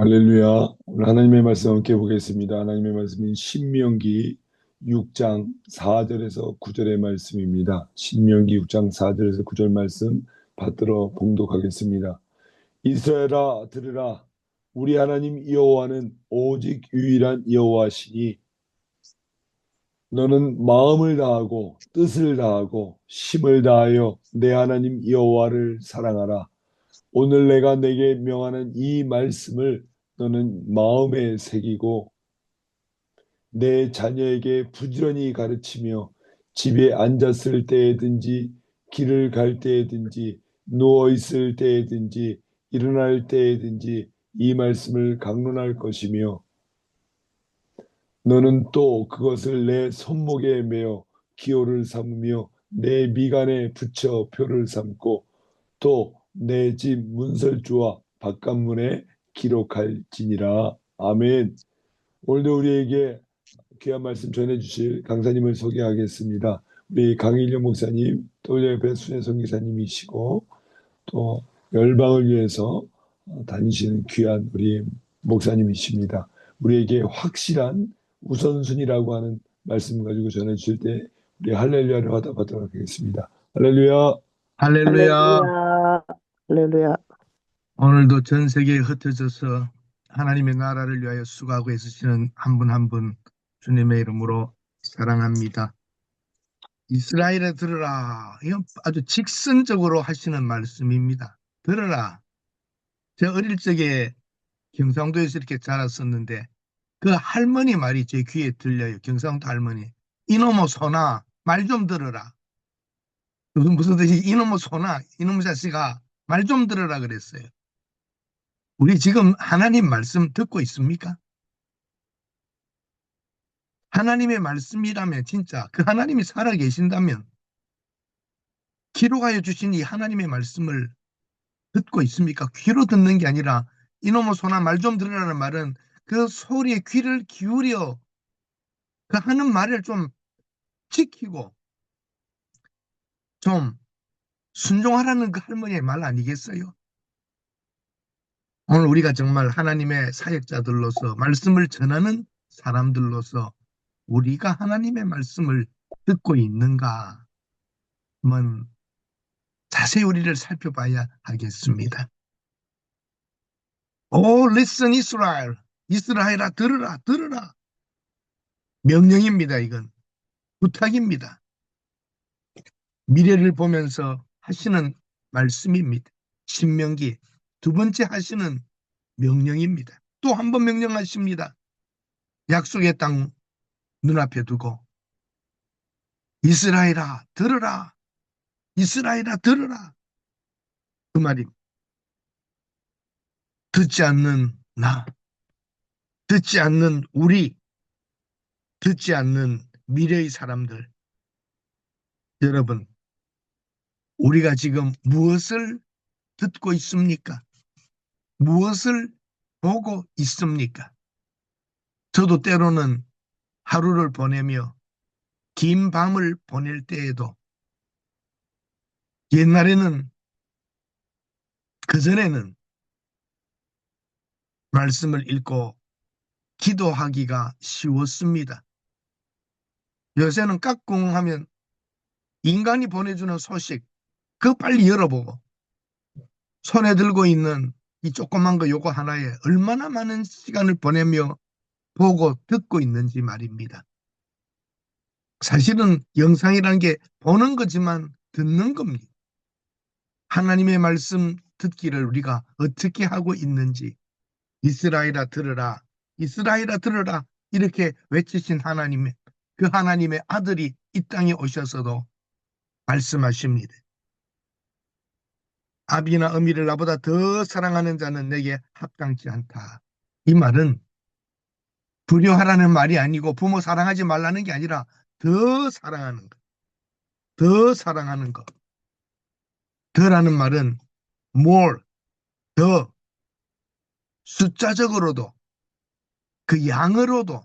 할렐루야. 오늘 하나님의 말씀 함께 보겠습니다. 하나님의 말씀은 신명기 6장 4절에서 9절의 말씀입니다. 신명기 6장 4절에서 9절 말씀 받들어 봉독하겠습니다. 이스라엘아 들으라. 우리 하나님 여호와는 오직 유일한 여호와시니 너는 마음을 다하고 뜻을 다하고 힘을 다하여 내 하나님 여호와를 사랑하라. 오늘 내가 내게 명하는 이 말씀을 너는 마음에 새기고 내 자녀에게 부지런히 가르치며 집에 앉았을 때에든지 길을 갈 때에든지 누워 있을 때에든지 일어날 때에든지 이 말씀을 강론할 것이며 너는 또 그것을 내 손목에 매어 기호를 삼으며 내 미간에 붙여 표를 삼고 또 내 집 문설주와 바깥문에 기록할지니라. 아멘. 오늘도 우리에게 귀한 말씀 전해주실 강사님을 소개하겠습니다. 우리 강일영 목사님, 또 우리 옆에 순혜성 기사님이시고 또 열방을 위해서 다니시는 귀한 우리 목사님이십니다. 우리에게 확실한 우선순위라고 하는 말씀 가지고 전해주실 때 우리 할렐루야를 화답하도록 하겠습니다. 할렐루야. 할렐루야. 할렐루야, 할렐루야. 오늘도 전 세계에 흩어져서 하나님의 나라를 위하여 수고하고 애쓰시는 한 분 한 분 주님의 이름으로 사랑합니다. 이스라엘에 들으라. 이건 아주 직선적으로 하시는 말씀입니다. 들으라. 제가 어릴 적에 경상도에서 이렇게 자랐었는데 그 할머니 말이 제 귀에 들려요. 경상도 할머니. 이놈의 소나 말 좀 들어라. 무슨 뜻이 이놈의 소나 이놈의 자식아 말 좀 들어라 그랬어요. 우리 지금 하나님 말씀 듣고 있습니까? 하나님의 말씀이라면 진짜 그 하나님이 살아 계신다면 기록하여 주신 이 하나님의 말씀을 듣고 있습니까? 귀로 듣는 게 아니라 이놈의 소나 말 좀 들으라는 말은 그 소리에 귀를 기울여 그 하는 말을 좀 지키고 좀 순종하라는 그 할머니의 말 아니겠어요? 오늘 우리가 정말 하나님의 사역자들로서 말씀을 전하는 사람들로서 우리가 하나님의 말씀을 듣고 있는가 한번 자세히 우리를 살펴봐야 하겠습니다. 오, listen Israel. 이스라엘아 들으라 들으라. 명령입니다. 이건 부탁입니다. 미래를 보면서 하시는 말씀입니다. 신명기 두 번째 하시는 명령입니다. 또 한 번 명령하십니다. 약속의 땅 눈앞에 두고 이스라엘아 들으라. 이스라엘아 들으라. 그 말이 듣지 않는 나, 듣지 않는 우리, 듣지 않는 미래의 사람들. 여러분, 우리가 지금 무엇을 듣고 있습니까? 무엇을 보고 있습니까? 저도 때로는 하루를 보내며 긴 밤을 보낼 때에도 옛날에는 그전에는 말씀을 읽고 기도하기가 쉬웠습니다. 요새는 깍꿍 하면 인간이 보내주는 소식 그거 빨리 열어보고 손에 들고 있는 이 조그만 거 요거 하나에 얼마나 많은 시간을 보내며 보고 듣고 있는지 말입니다. 사실은 영상이라는 게 보는 거지만 듣는 겁니다. 하나님의 말씀 듣기를 우리가 어떻게 하고 있는지 이스라엘아 들으라 이스라엘아 들으라 이렇게 외치신 하나님의 그 하나님의 아들이 이 땅에 오셔서도 말씀하십니다. 아비나 어미를 나보다 더 사랑하는 자는 내게 합당치 않다. 이 말은 불효하라는 말이 아니고 부모 사랑하지 말라는 게 아니라 더 사랑하는 것, 더 사랑하는 것. 더라는 말은 more, 더 숫자적으로도 그 양으로도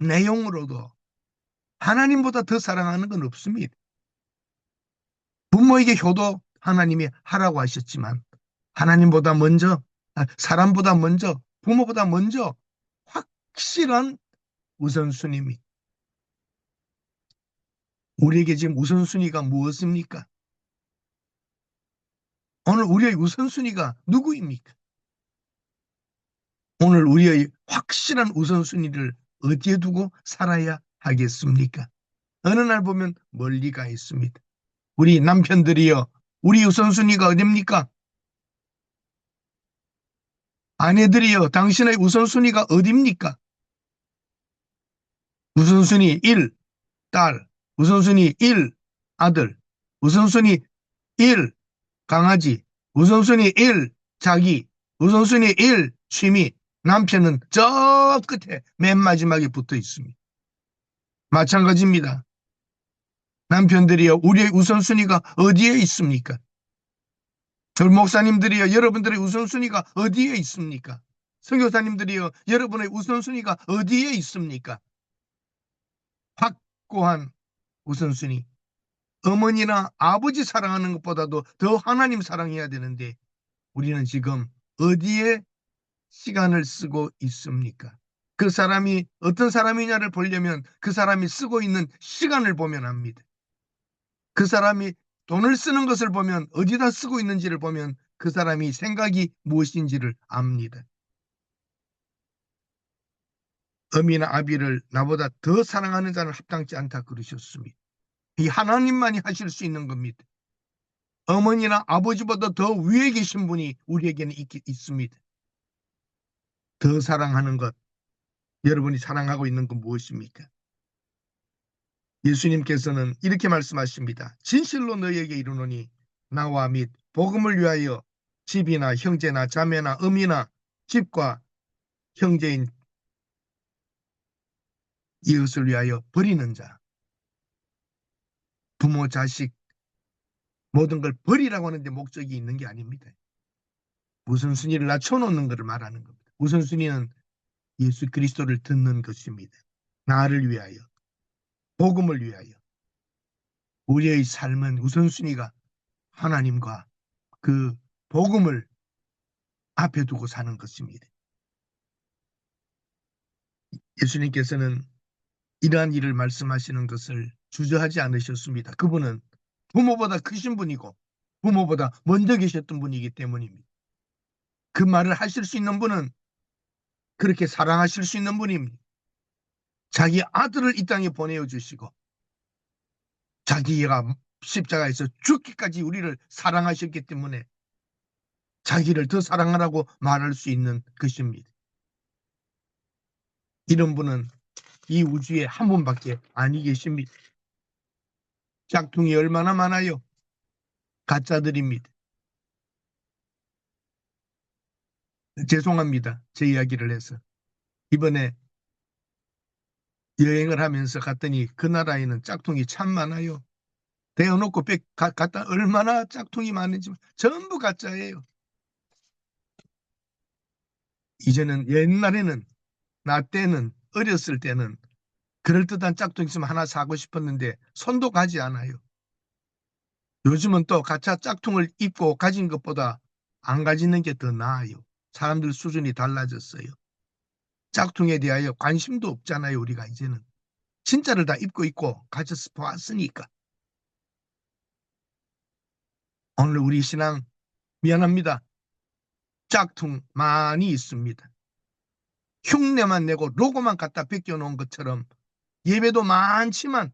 내용으로도 하나님보다 더 사랑하는 건 없습니다. 부모에게 효도 하나님이 하라고 하셨지만 하나님보다 먼저 사람보다 먼저 부모보다 먼저 확실한 우선순위입니다. 우리에게 지금 우선순위가 무엇입니까? 오늘 우리의 우선순위가 누구입니까? 오늘 우리의 확실한 우선순위를 어디에 두고 살아야 하겠습니까? 어느 날 보면 멀리 가 있습니다. 우리 남편들이여, 우리 우선순위가 어디입니까? 아내들이여, 당신의 우선순위가 어디입니까? 우선순위 1, 딸. 우선순위 1, 아들. 우선순위 1, 강아지. 우선순위 1, 자기. 우선순위 1, 취미. 남편은 저 끝에 맨 마지막에 붙어 있습니다. 마찬가지입니다. 남편들이여, 우리의 우선순위가 어디에 있습니까? 목사님들이여, 여러분들의 우선순위가 어디에 있습니까? 선교사님들이여, 여러분의 우선순위가 어디에 있습니까? 확고한 우선순위. 어머니나 아버지 사랑하는 것보다도 더 하나님 사랑해야 되는데 우리는 지금 어디에 시간을 쓰고 있습니까? 그 사람이 어떤 사람이냐를 보려면 그 사람이 쓰고 있는 시간을 보면 압니다. 그 사람이 돈을 쓰는 것을 보면, 어디다 쓰고 있는지를 보면 그 사람이 생각이 무엇인지를 압니다. 어미나 아비를 나보다 더 사랑하는 자는 합당치 않다 그러셨습니다. 이 하나님만이 하실 수 있는 겁니다. 어머니나 아버지보다 더 위에 계신 분이 우리에게는 있습니다. 더 사랑하는 것, 여러분이 사랑하고 있는 건 무엇입니까? 예수님께서는 이렇게 말씀하십니다. 진실로 너희에게 이르노니 나와 및 복음을 위하여 집이나 형제나 자매나 어미나 집과 형제인 이웃을 위하여 버리는 자, 부모, 자식 모든 걸 버리라고 하는데 목적이 있는 게 아닙니다. 우선순위를 낮춰놓는 것을 말하는 겁니다. 우선순위는 예수 그리스도를 듣는 것입니다. 나를 위하여, 복음을 위하여. 우리의 삶은 우선순위가 하나님과 그 복음을 앞에 두고 사는 것입니다. 예수님께서는 이러한 일을 말씀하시는 것을 주저하지 않으셨습니다. 그분은 부모보다 크신 분이고 부모보다 먼저 계셨던 분이기 때문입니다. 그 말을 하실 수 있는 분은 그렇게 사랑하실 수 있는 분입니다. 자기 아들을 이 땅에 보내어 주시고 자기가 십자가에서 죽기까지 우리를 사랑하셨기 때문에 자기를 더 사랑하라고 말할 수 있는 것입니다. 이런 분은 이 우주에 한 분밖에 아니 계십니다. 짝퉁이 얼마나 많아요? 가짜들입니다. 죄송합니다. 제 이야기를 해서. 이번에 여행을 하면서 갔더니 그 나라에는 짝퉁이 참 많아요. 대어놓고 갔다 얼마나 짝퉁이 많은지 전부 가짜예요. 이제는 옛날에는 나 때는 어렸을 때는 그럴듯한 짝퉁 있으면 하나 사고 싶었는데 손도 가지 않아요. 요즘은 또 가짜 짝퉁을 입고 가진 것보다 안 가지는 게 더 나아요. 사람들 수준이 달라졌어요. 짝퉁에 대하여 관심도 없잖아요. 우리가 이제는. 진짜를 다 입고 있고 가져서 보았으니까. 오늘 우리 신앙 미안합니다. 짝퉁 많이 있습니다. 흉내만 내고 로고만 갖다 벗겨놓은 것처럼 예배도 많지만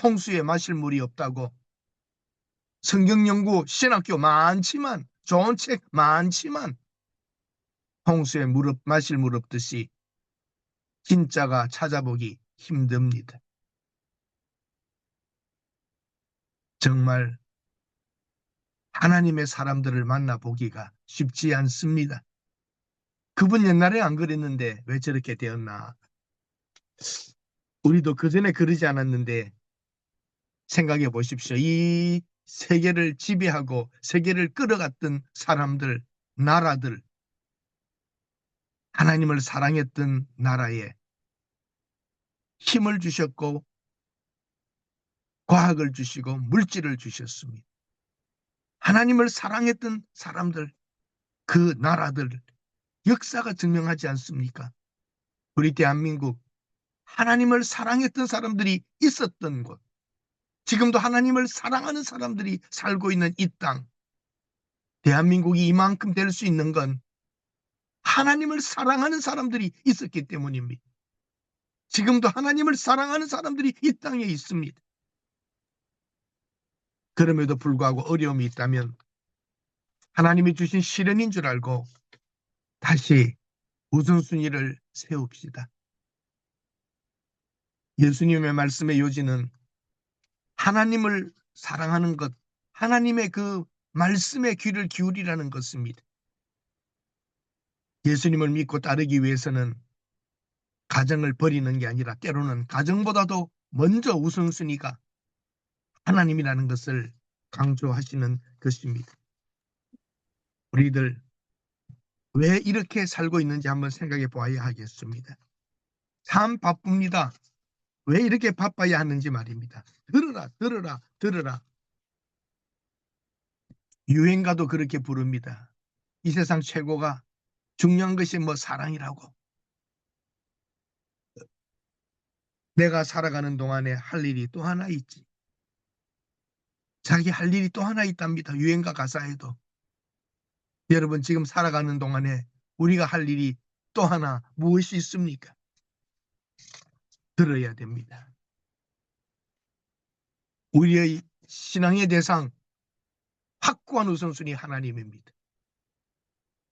홍수에 마실 물이 없다고, 성경연구 신학교 많지만 좋은 책 많지만 홍수에 마실 물 없듯이 진짜가 찾아보기 힘듭니다. 정말 하나님의 사람들을 만나보기가 쉽지 않습니다. 그분 옛날에 안 그랬는데 왜 저렇게 되었나. 우리도 그전에 그러지 않았는데 생각해 보십시오. 이 세계를 지배하고 세계를 끌어갔던 사람들, 나라들, 하나님을 사랑했던 나라에 힘을 주셨고 과학을 주시고 물질을 주셨습니다. 하나님을 사랑했던 사람들, 그 나라들 역사가 증명하지 않습니까? 우리 대한민국 하나님을 사랑했던 사람들이 있었던 곳, 지금도 하나님을 사랑하는 사람들이 살고 있는 이 땅, 대한민국이 이만큼 될 수 있는 건 하나님을 사랑하는 사람들이 있었기 때문입니다. 지금도 하나님을 사랑하는 사람들이 이 땅에 있습니다. 그럼에도 불구하고 어려움이 있다면 하나님이 주신 시련인 줄 알고 다시 우선순위를 세웁시다. 예수님의 말씀의 요지는 하나님을 사랑하는 것, 하나님의 그 말씀에 귀를 기울이라는 것입니다. 예수님을 믿고 따르기 위해서는 가정을 버리는 게 아니라 때로는 가정보다도 먼저 우선순위가 하나님이라는 것을 강조하시는 것입니다. 우리들 왜 이렇게 살고 있는지 한번 생각해 보아야 하겠습니다. 참 바쁩니다. 왜 이렇게 바빠야 하는지 말입니다. 들으라, 들으라, 들으라. 유행가도 그렇게 부릅니다. 이 세상 최고가 중요한 것이 뭐 사랑이라고. 내가 살아가는 동안에 할 일이 또 하나 있지. 자기 할 일이 또 하나 있답니다. 유행가 가사에도. 여러분 지금 살아가는 동안에 우리가 할 일이 또 하나 무엇이 있습니까? 들어야 됩니다. 우리의 신앙의 대상 확고한 우선순위 하나님입니다.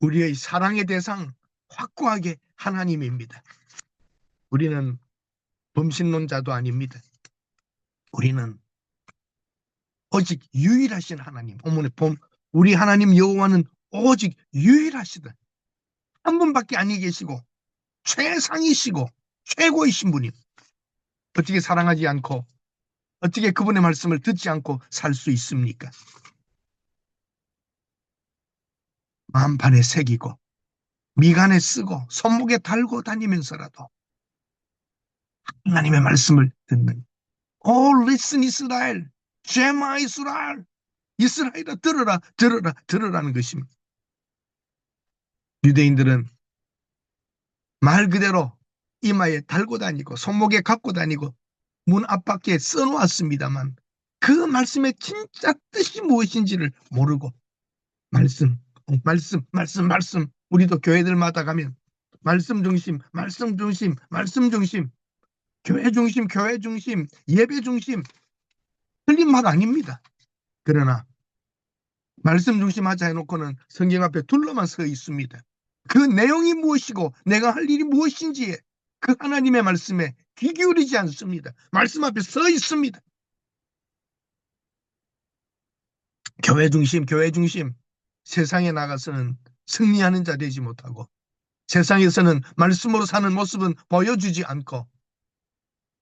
우리의 사랑의 대상 확고하게 하나님입니다. 우리는 범신론자도 아닙니다. 우리는 오직 유일하신 하나님. 우리 하나님 여호와는 오직 유일하시다. 한 분밖에 아니 계시고 최상이시고 최고이신 분이 어떻게 사랑하지 않고 어떻게 그분의 말씀을 듣지 않고 살 수 있습니까? 마음판에 새기고 미간에 쓰고 손목에 달고 다니면서라도 하나님의 말씀을 듣는 listen 이스라엘, 제마 이스라엘, 이스라엘아 들으라 들으라 들으라는 것입니다. 유대인들은 말 그대로 이마에 달고 다니고 손목에 갖고 다니고 문 앞밖에 써놓았습니다만 그 말씀의 진짜 뜻이 무엇인지를 모르고 말씀 우리도 교회들마다 가면 말씀 중심 교회 중심 예배 중심 틀린 말 아닙니다. 그러나 말씀 중심 하자 해놓고는 성경 앞에 둘러만 서 있습니다. 그 내용이 무엇이고 내가 할 일이 무엇인지에 그 하나님의 말씀에 귀 기울이지 않습니다. 말씀 앞에 서 있습니다. 교회 중심 세상에 나가서는 승리하는 자 되지 못하고 세상에서는 말씀으로 사는 모습은 보여주지 않고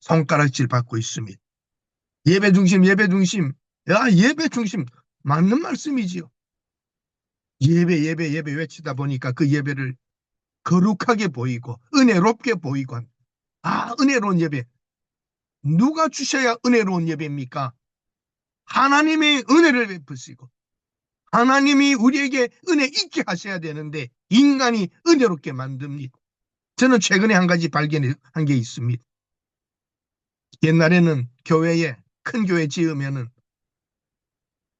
손가락질 받고 있습니다. 예배 중심 예배 중심 맞는 말씀이지요. 예배 외치다 보니까 그 예배를 거룩하게 보이고 은혜롭게 보이고 은혜로운 예배. 누가 주셔야 은혜로운 예배입니까? 하나님의 은혜를 베푸시고 하나님이 우리에게 은혜 있게 하셔야 되는데 인간이 은혜롭게 만듭니다. 저는 최근에 한 가지 발견한 게 있습니다. 옛날에는 교회에 큰 교회 지으면은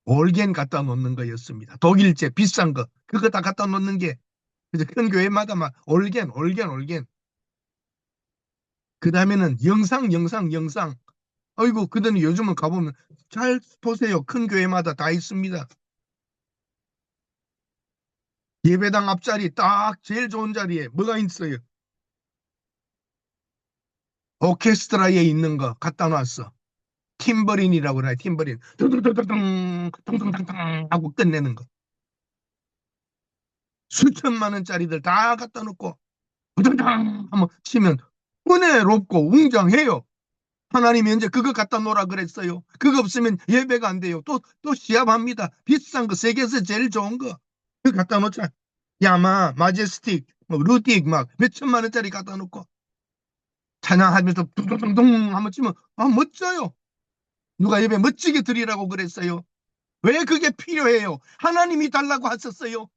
올겐 갖다 놓는 거였습니다. 독일제 비싼 거 그거 다 갖다 놓는 게 그래서 큰 교회마다 막 올겐 그 다음에는 영상 아이고 그더니 요즘은 가보면 잘 보세요. 큰 교회마다 다 있습니다. 예배당 앞자리 딱 제일 좋은 자리에 뭐가 있어요? 오케스트라에 있는 거 갖다 놨어. 팀버린이라고 그래. 팀버린 둥둥둥둥 하고 끝내는 거. 수천만 원짜리들 다 갖다 놓고 둥둥 한번 치면 은혜롭고 웅장해요. 하나님이 언제 그거 갖다 놓으라 그랬어요. 그거 없으면 예배가 안 돼요. 또 시합합니다. 비싼 거 세계에서 제일 좋은 거 그거 갖다 놓자. 야마 마제스틱 루틱 막 몇천만 원짜리 갖다 놓고 찬양하면서 둥둥둥둥 한번 치면 멋져요. 누가 예배 멋지게 드리라고 그랬어요. 왜 그게 필요해요? 하나님이 달라고 하셨어요.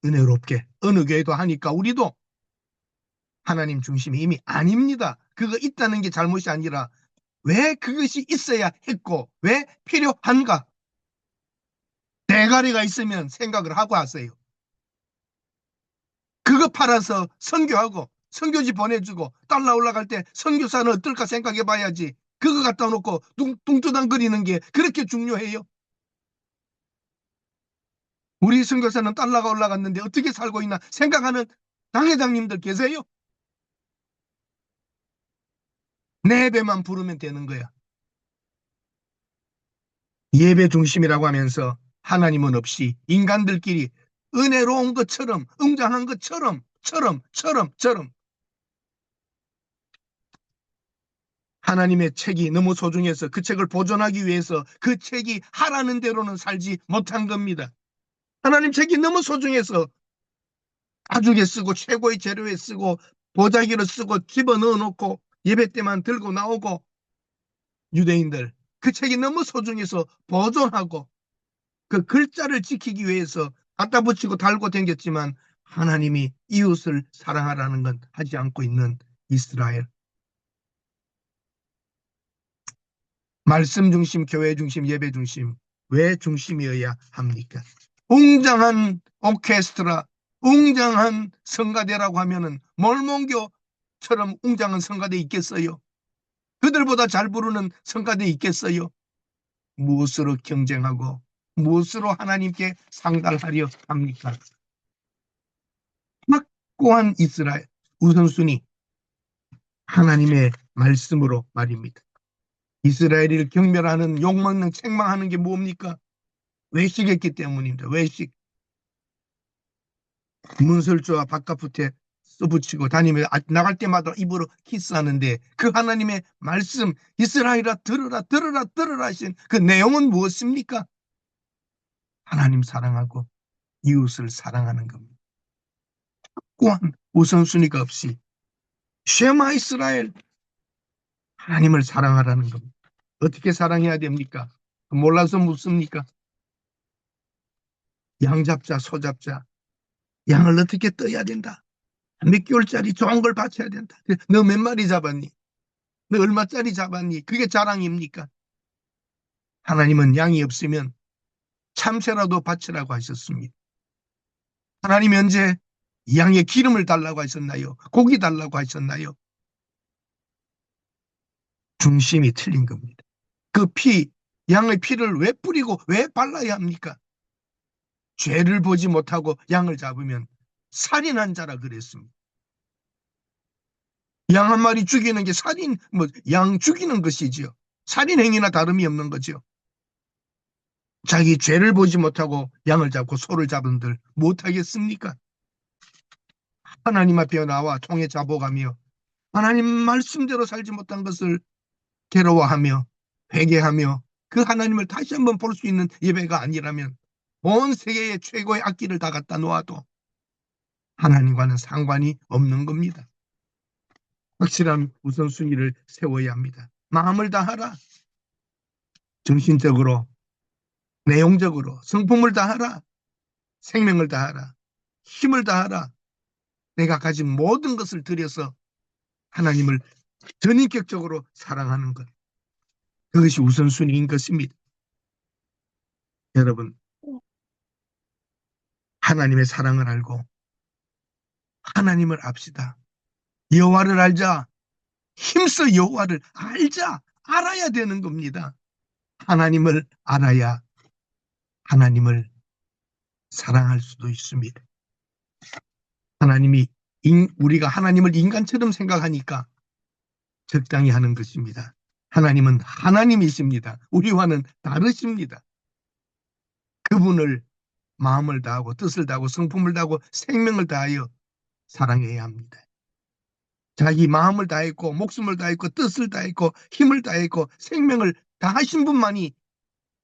은혜롭게 어느 교회도 하니까 우리도 하나님 중심이 이미 아닙니다. 그거 있다는 게 잘못이 아니라 왜 그것이 있어야 했고 왜 필요한가? 대가리가 있으면 생각을 하고 하세요. 그거 팔아서 선교하고 선교지 보내주고 달러 올라갈 때 선교사는 어떨까 생각해 봐야지. 그거 갖다 놓고 뚱뚱땅거리는 게 그렇게 중요해요? 우리 선교사는 달러가 올라갔는데 어떻게 살고 있나 생각하는 당회장님들 계세요? 내 배만 부르면 되는 거야. 예배 중심이라고 하면서 하나님은 없이 인간들끼리 은혜로운 것처럼 웅장한 것처럼 하나님의 책이 너무 소중해서 그 책을 보존하기 위해서 그 책이 하라는 대로는 살지 못한 겁니다. 하나님 책이 너무 소중해서 가죽에 쓰고 최고의 재료에 쓰고 보자기로 쓰고 집어넣어 놓고 예배 때만 들고 나오고 유대인들 그 책이 너무 소중해서 보존하고 그 글자를 지키기 위해서 갖다 붙이고 달고 댕겼지만 하나님이 이웃을 사랑하라는 건 하지 않고 있는 이스라엘. 말씀 중심, 교회 중심, 예배 중심. 왜 중심이어야 합니까? 웅장한 오케스트라, 웅장한 성가대라고 하면은 몰몬교처럼 웅장한 성가대 있겠어요? 그들보다 잘 부르는 성가대 있겠어요? 무엇으로 경쟁하고 무엇으로 하나님께 상달하려 합니까? 확고한 이스라엘 우선순위 하나님의 말씀으로 말입니다. 이스라엘을 경멸하는 욕먹는 책망하는 게 뭡니까? 외식했기 때문입니다. 외식. 문설주와 바깥붙에 써붙이고 다니며 나갈 때마다 입으로 키스하는데 그 하나님의 말씀 이스라엘아 들으라 들으라 들으라 하신 그 내용은 무엇입니까? 하나님 사랑하고 이웃을 사랑하는 겁니다. 확고한 우선순위가 없이 쉐마 이스라엘 하나님을 사랑하라는 겁니다. 어떻게 사랑해야 됩니까? 몰라서 묻습니까? 양 잡자 소 잡자 양을 어떻게 떠야 된다. 몇 개월짜리 좋은 걸 바쳐야 된다. 너 몇 마리 잡았니? 너 얼마짜리 잡았니? 그게 자랑입니까? 하나님은 양이 없으면 참새라도 바치라고 하셨습니다. 하나님이 언제 양의 기름을 달라고 하셨나요? 고기 달라고 하셨나요? 중심이 틀린 겁니다. 그 피, 양의 피를 왜 뿌리고 왜 발라야 합니까? 죄를 보지 못하고 양을 잡으면 살인한 자라 그랬습니다. 양 한 마리 죽이는 게 살인, 양 죽이는 것이지요. 살인 행위나 다름이 없는 거죠. 자기 죄를 보지 못하고 양을 잡고 소를 잡은들 못하겠습니까? 하나님 앞에 나와 통에 잡아가며 하나님 말씀대로 살지 못한 것을 괴로워하며 회개하며 그 하나님을 다시 한번 볼 수 있는 예배가 아니라면 온 세계의 최고의 악기를 다 갖다 놓아도 하나님과는 상관이 없는 겁니다. 확실한 우선순위를 세워야 합니다. 마음을 다하라. 정신적으로, 내용적으로, 성품을 다하라. 생명을 다하라. 힘을 다하라. 내가 가진 모든 것을 들여서 하나님을 전인격적으로 사랑하는 것. 그것이 우선순위인 것입니다. 여러분, 하나님의 사랑을 알고 하나님을 압시다. 여호와를 알자. 힘써 여호와를 알자. 알아야 되는 겁니다. 하나님을 알아야 하나님을 사랑할 수도 있습니다. 하나님이 우리가 하나님을 인간처럼 생각하니까 적당히 하는 것입니다. 하나님은 하나님이십니다. 우리와는 다르십니다. 그분을 마음을 다하고 뜻을 다하고 성품을 다하고 생명을 다하여 사랑해야 합니다. 자기 마음을 다했고 목숨을 다했고 뜻을 다했고 힘을 다했고 생명을 다하신 분만이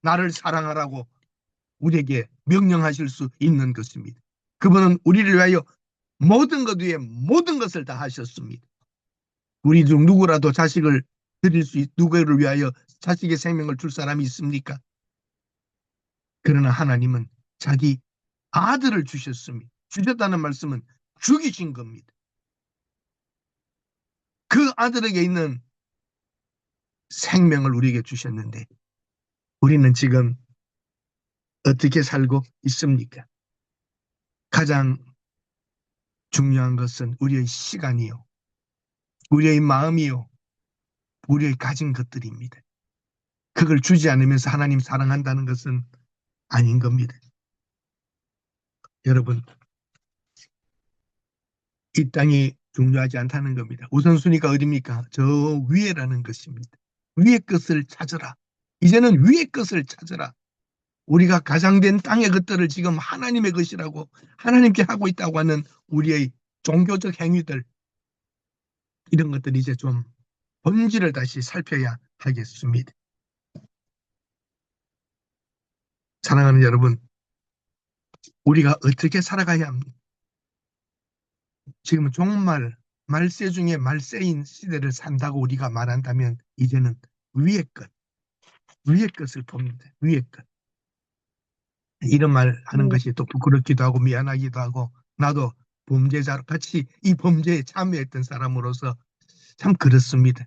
나를 사랑하라고 우리에게 명령하실 수 있는 것입니다. 그분은 우리를 위하여 모든 것 위에 모든 것을 다 하셨습니다. 우리 중 누구라도 자식을 드릴 수 누구를 위하여 자식의 생명을 줄 사람이 있습니까? 그러나 하나님은 자기 아들을 주셨습니다. 주셨다는 말씀은 죽이신 겁니다. 그 아들에게 있는 생명을 우리에게 주셨는데 우리는 지금 어떻게 살고 있습니까? 가장 중요한 것은 우리의 시간이요, 우리의 마음이요, 우리의 가진 것들입니다. 그걸 주지 않으면서 하나님 사랑한다는 것은 아닌 겁니다. 여러분, 이 땅이 중요하지 않다는 겁니다. 우선순위가 어디입니까? 저 위에라는 것입니다. 위의 것을 찾으라. 이제는 위의 것을 찾으라. 우리가 가장된 땅의 것들을 지금 하나님의 것이라고 하나님께 하고 있다고 하는 우리의 종교적 행위들, 이런 것들 이제 좀 본질을 다시 살펴야 하겠습니다. 사랑하는 여러분, 우리가 어떻게 살아가야 합니까? 지금 정말 말세 중에 말세인 시대를 산다고 우리가 말한다면 이제는 위의 것, 위의 것을 봅니다. 위의 것. 이런 말 하는 것이 또 부끄럽기도 하고 미안하기도 하고, 나도 범죄자 같이 이 범죄에 참여했던 사람으로서 참 그렇습니다.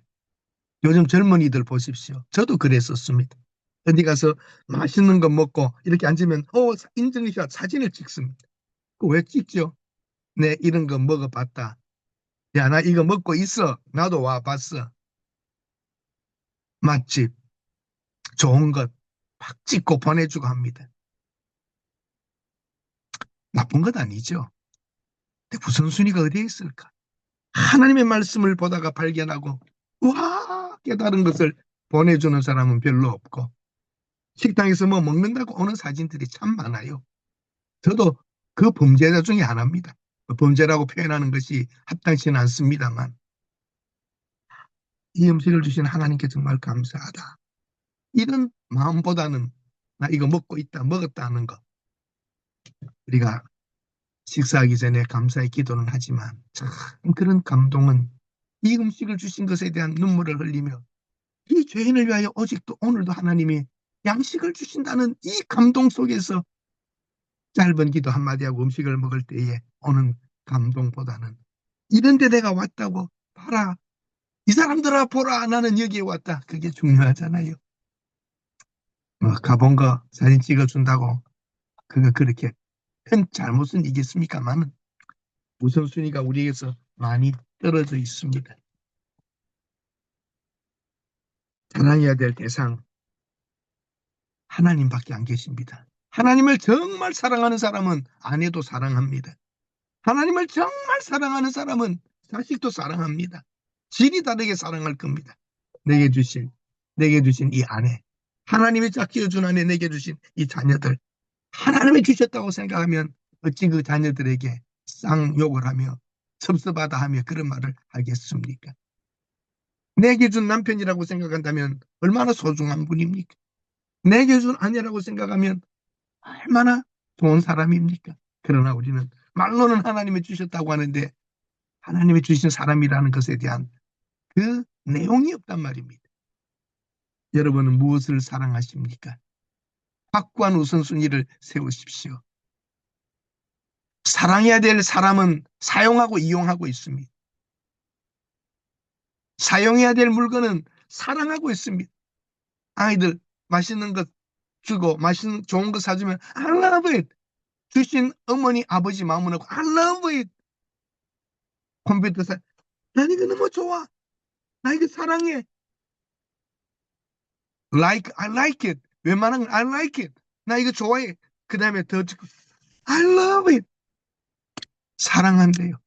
요즘 젊은이들 보십시오. 저도 그랬었습니다. 어디 가서 맛있는 거 먹고 이렇게 앉으면 인증샷 사진을 찍습니다. 왜 찍죠? 내 이런 거 먹어봤다. 야, 나 이거 먹고 있어. 나도 와봤어. 맛집, 좋은 것 막 찍고 보내주고 합니다. 나쁜 것 아니죠. 근데 우선순위가 어디에 있을까? 하나님의 말씀을 보다가 발견하고 와 깨달은 것을 보내주는 사람은 별로 없고, 식당에서 뭐 먹는다고 오는 사진들이 참 많아요. 저도 그 범죄자 중에 하나입니다. 범죄라고 표현하는 것이 합당치는 않습니다만, 이 음식을 주신 하나님께 정말 감사하다, 이런 마음보다는 나 이거 먹고 있다, 먹었다 하는 거, 우리가 식사하기 전에 감사의 기도는 하지만 참 그런 감동은 이 음식을 주신 것에 대한 눈물을 흘리며 이 죄인을 위하여 오직도 오늘도 하나님이 양식을 주신다는 이 감동 속에서 짧은 기도 한마디하고 음식을 먹을 때에 오는 감동보다는 이런 데 내가 왔다고 봐라, 이 사람들아 보라, 나는 여기에 왔다, 그게 중요하잖아요. 가본 거 사진 찍어준다고 그거 그렇게 큰 잘못은 이겠습니까만 우선순위가 우리에게서 많이 떨어져 있습니다. 사랑해야 될 대상 하나님밖에 안 계십니다. 하나님을 정말 사랑하는 사람은 아내도 사랑합니다. 하나님을 정말 사랑하는 사람은 자식도 사랑합니다. 질이 다르게 사랑할 겁니다. 내게 주신 이 아내, 하나님이 짝지어준 아내, 내게 주신 이 자녀들, 하나님이 주셨다고 생각하면 어찌 그 자녀들에게 쌍욕을 하며 섭섭하다 하며 그런 말을 하겠습니까? 내게 준 남편이라고 생각한다면 얼마나 소중한 분입니까? 내게 준 아내라고 생각하면 얼마나 좋은 사람입니까? 그러나 우리는 말로는 하나님이 주셨다고 하는데 하나님이 주신 사람이라는 것에 대한 그 내용이 없단 말입니다. 여러분은 무엇을 사랑하십니까? 확고한 우선순위를 세우십시오. 사랑해야 될 사람은 사용하고 이용하고 있습니다. 사용해야 될 물건은 사랑하고 있습니다. 아이들 맛있는 것 주고 맛있는 좋은 거 사주면 I love it. 주신 어머니 아버지 마음은 없고 I love it. 컴퓨터 난 이거 너무 좋아. 나 이거 사랑해. I like it. 웬만한 건 I like it. 나 이거 좋아해. 그 다음에 더 듣고 I love it. 사랑한대요.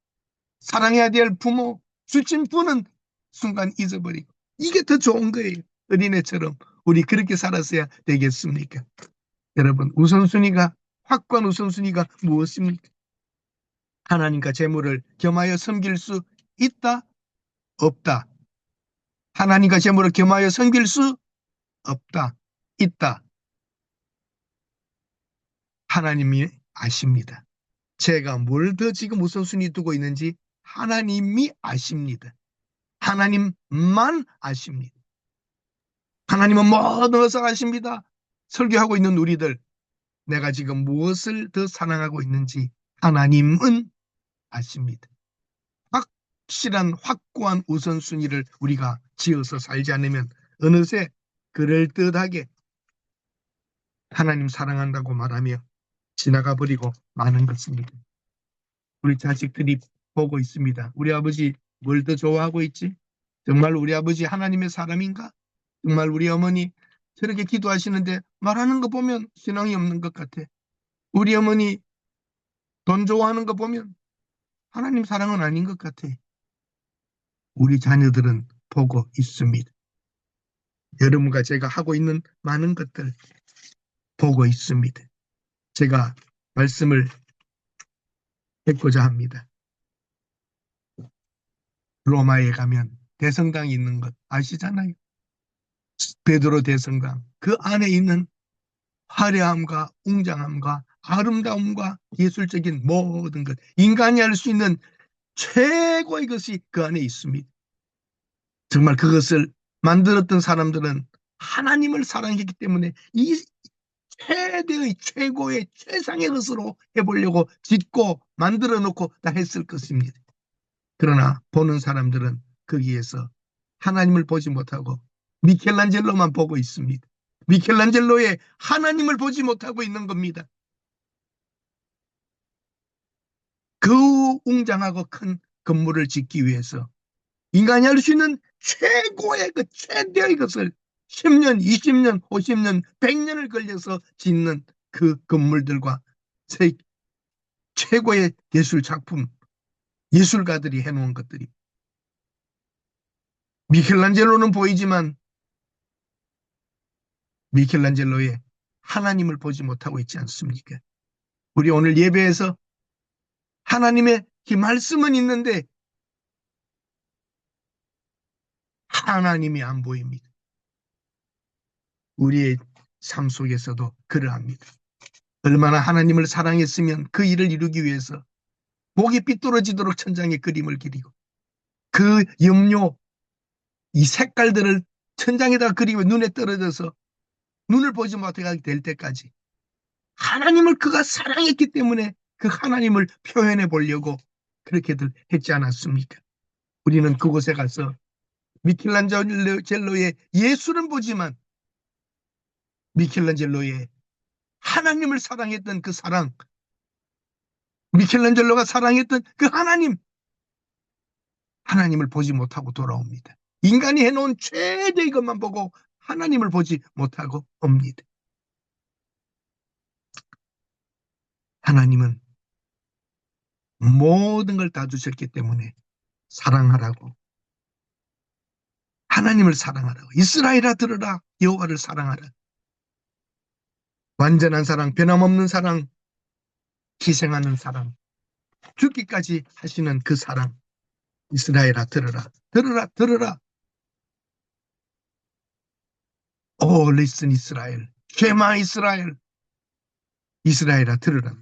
사랑해야 될 부모, 주신 분은 순간 잊어버리고 이게 더 좋은 거예요. 어린애처럼 우리 그렇게 살았어야 되겠습니까? 여러분, 우선순위가, 확고한 우선순위가 무엇입니까? 하나님과 재물을 겸하여 섬길 수 있다? 없다? 하나님과 재물을 겸하여 섬길 수 없다? 있다? 하나님이 아십니다. 제가 뭘 더 지금 우선순위 두고 있는지 하나님이 아십니다. 하나님만 아십니다. 하나님은 모든 것을 아십니다. 설교하고 있는 우리들, 내가 지금 무엇을 더 사랑하고 있는지 하나님은 아십니다. 확실한 확고한 우선순위를 우리가 지어서 살지 않으면 어느새 그럴듯하게 하나님 사랑한다고 말하며 지나가 버리고 마는 것입니다. 우리 자식들이 보고 있습니다. 우리 아버지 뭘 더 좋아하고 있지? 정말 우리 아버지 하나님의 사람인가? 정말 우리 어머니 저렇게 기도하시는데 말하는 거 보면 신앙이 없는 것 같아. 우리 어머니 돈 좋아하는 거 보면 하나님 사랑은 아닌 것 같아. 우리 자녀들은 보고 있습니다. 여러분과 제가 하고 있는 많은 것들 보고 있습니다. 제가 말씀을 했고자 합니다. 로마에 가면 대성당이 있는 것 아시잖아요. 베드로 대성당 그 안에 있는 화려함과 웅장함과 아름다움과 예술적인 모든 것, 인간이 할 수 있는 최고의 것이 그 안에 있습니다. 정말 그것을 만들었던 사람들은 하나님을 사랑했기 때문에 이 최대의 최고의 최상의 것으로 해보려고 짓고 만들어 놓고 다 했을 것입니다. 그러나 보는 사람들은 거기에서 하나님을 보지 못하고 미켈란젤로만 보고 있습니다. 미켈란젤로의 하나님을 보지 못하고 있는 겁니다. 그 웅장하고 큰 건물을 짓기 위해서 인간이 할 수 있는 최고의 그 최대의 것을 10년, 20년, 50년, 100년을 걸려서 짓는 그 건물들과 최고의 예술 작품, 예술가들이 해놓은 것들이 미켈란젤로는 보이지만 미켈란젤로의 하나님을 보지 못하고 있지 않습니까? 우리 오늘 예배에서 하나님의 이 말씀은 있는데 하나님이 안 보입니다. 우리의 삶 속에서도 그러합니다. 얼마나 하나님을 사랑했으면 그 일을 이루기 위해서 목이 삐뚤어지도록 천장에 그림을 그리고 그 염료, 이 색깔들을 천장에다가 그리고 눈에 떨어져서 눈을 보지 못하게 될 때까지 하나님을 그가 사랑했기 때문에 그 하나님을 표현해 보려고 그렇게들 했지 않았습니까? 우리는 그곳에 가서 미켈란젤로의 예술은 보지만 미켈란젤로의 하나님을 사랑했던 그 사랑, 미켈란젤로가 사랑했던 그 하나님을 보지 못하고 돌아옵니다. 인간이 해놓은 최대의 것만 보고 하나님을 보지 못하고 옵니다. 하나님은 모든 걸 다 주셨기 때문에 사랑하라고, 하나님을 사랑하라고, 이스라엘아 들으라, 여호와를 사랑하라. 완전한 사랑, 변함없는 사랑, 희생하는 사랑, 죽기까지 하시는 그 사랑. 이스라엘아 들으라, 들으라, 들으라. 오, listen 이스라엘, 쉐마 이스라엘, 이스라엘아 들으라.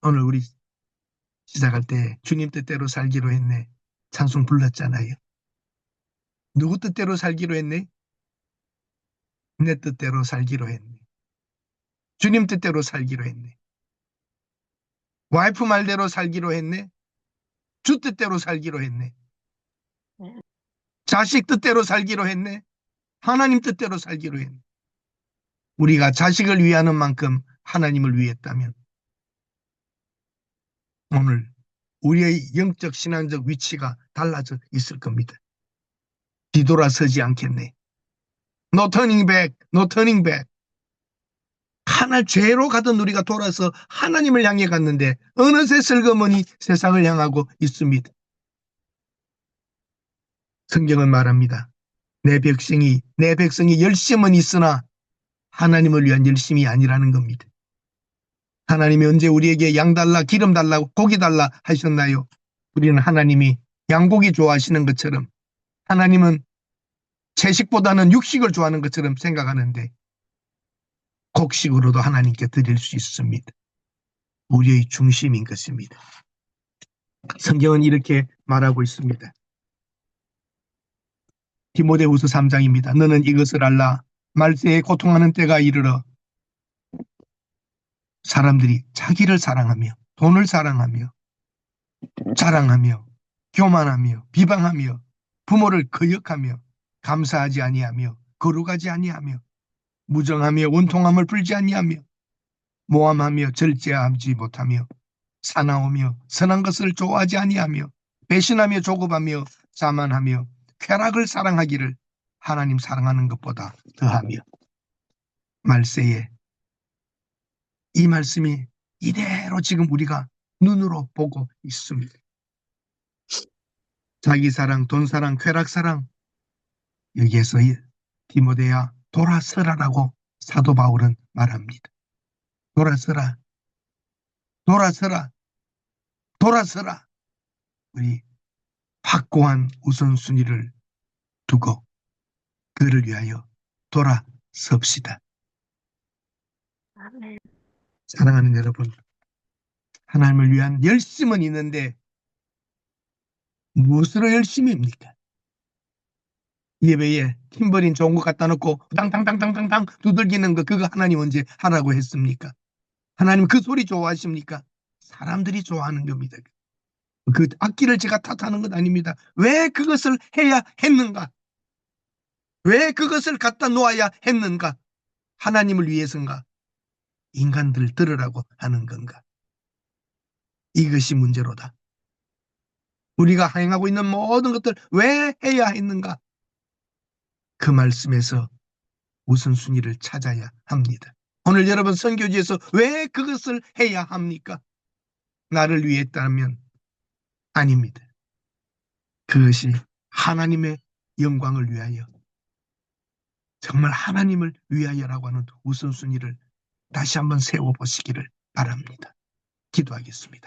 오늘 우리 시작할 때 주님 뜻대로 살기로 했네 찬송 불렀잖아요. 누구 뜻대로 살기로 했네? 내 뜻대로 살기로 했네. 주님 뜻대로 살기로 했네. 와이프 말대로 살기로 했네. 주 뜻대로 살기로 했네. 자식 뜻대로 살기로 했네. 하나님 뜻대로 살기로 했네. 우리가 자식을 위하는 만큼 하나님을 위했다면 오늘 우리의 영적 신앙적 위치가 달라져 있을 겁니다. 뒤돌아서지 않겠네. No turning back, no turning back. 하나 죄로 가던 우리가 돌아서 하나님을 향해 갔는데 어느새 슬그머니 세상을 향하고 있습니다. 성경은 말합니다. 내 백성이 열심은 있으나 하나님을 위한 열심이 아니라는 겁니다. 하나님이 언제 우리에게 양 달라, 기름 달라, 고기 달라 하셨나요? 우리는 하나님이 양고기 좋아하시는 것처럼 하나님은 채식보다는 육식을 좋아하는 것처럼 생각하는데 곡식으로도 하나님께 드릴 수 있습니다. 우리의 중심인 것입니다. 성경은 이렇게 말하고 있습니다. 디모데후서 3장입니다. 너는 이것을 알라. 말세에 고통하는 때가 이르러 사람들이 자기를 사랑하며 돈을 사랑하며 자랑하며 교만하며 비방하며 부모를 거역하며 감사하지 아니하며 거룩하지 아니하며 무정하며 원통함을 풀지 아니하며 모함하며 절제하지 못하며 사나우며 선한 것을 좋아하지 아니하며 배신하며 조급하며 자만하며 쾌락을 사랑하기를 하나님 사랑하는 것보다 더하며. 말세에 이 말씀이 이대로 지금 우리가 눈으로 보고 있습니다. 자기 사랑, 돈 사랑, 쾌락 사랑, 여기에서 디모데야 돌아서라라고 사도 바울은 말합니다. 돌아서라, 돌아서라, 돌아서라. 우리 확고한 우선순위를 두고 그를 위하여 돌아섭시다. 아멘. 사랑하는 여러분, 하나님을 위한 열심은 있는데 무엇으로 열심입니까? 예배에 팀버린 좋은 거 갖다 놓고 당당당당당당 두들기는 거, 그거 하나님 언제 하라고 했습니까? 하나님 그 소리 좋아하십니까? 사람들이 좋아하는 겁니다. 그 악기를 제가 탓하는 것 아닙니다. 왜 그것을 해야 했는가? 왜 그것을 갖다 놓아야 했는가? 하나님을 위해서인가? 인간들 들으라고 하는 건가? 이것이 문제로다. 우리가 행하고 있는 모든 것들 왜 해야 했는가? 그 말씀에서 우선순위를 찾아야 합니다. 오늘 여러분 선교지에서 왜 그것을 해야 합니까? 나를 위해 했다면 아닙니다. 그것이 하나님의 영광을 위하여, 정말 하나님을 위하여라고 하는 우선순위를 다시 한번 세워보시기를 바랍니다. 기도하겠습니다.